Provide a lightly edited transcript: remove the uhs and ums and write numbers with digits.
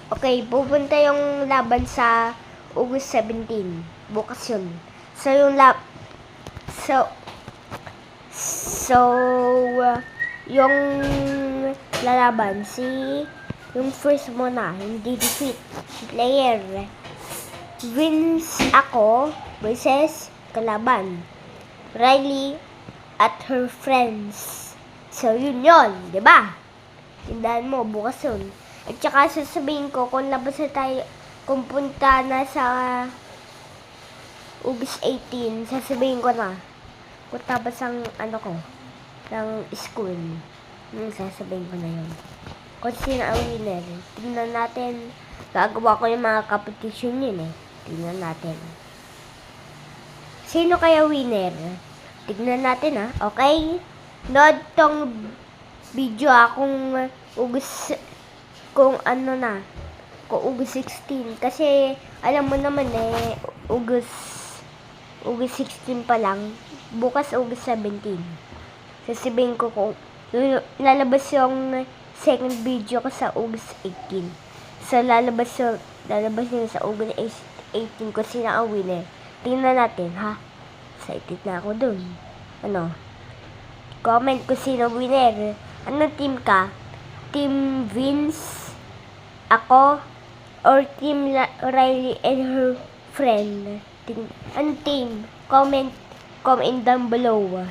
Okay, pupunta yung laban sa August 17. Bukas yun. So, yung lalaban yung first mo na, hindi defeat player. Wins ako versus kalaban. Riley at her friends. So, yun, diba? Tindahan mo, bukas yun. At saka sasabihin ko kung labas na tayo, kung punta na sa August 18, sasabihin ko na. Kung tapos ang ng school, sasabihin ko na yun. Kung sino ang winner, tingnan natin. Gagawa ko yung mga competition yun Tingnan natin. Sino kaya winner? Tignan natin okay? Nood tong video kung August, kung August 16. Kasi alam mo naman August 16 pa lang. Bukas August 17. Sasabihin ko kung lalabas yung second video ko sa August 18. So lalabas yun sa August 18 ko sino ang winner. Tingnan natin excited na ako dun. Comment ko sino winner. Anong team ka? Team Vince, ako, or Team Riley and her friend? Anong team? Comment down below.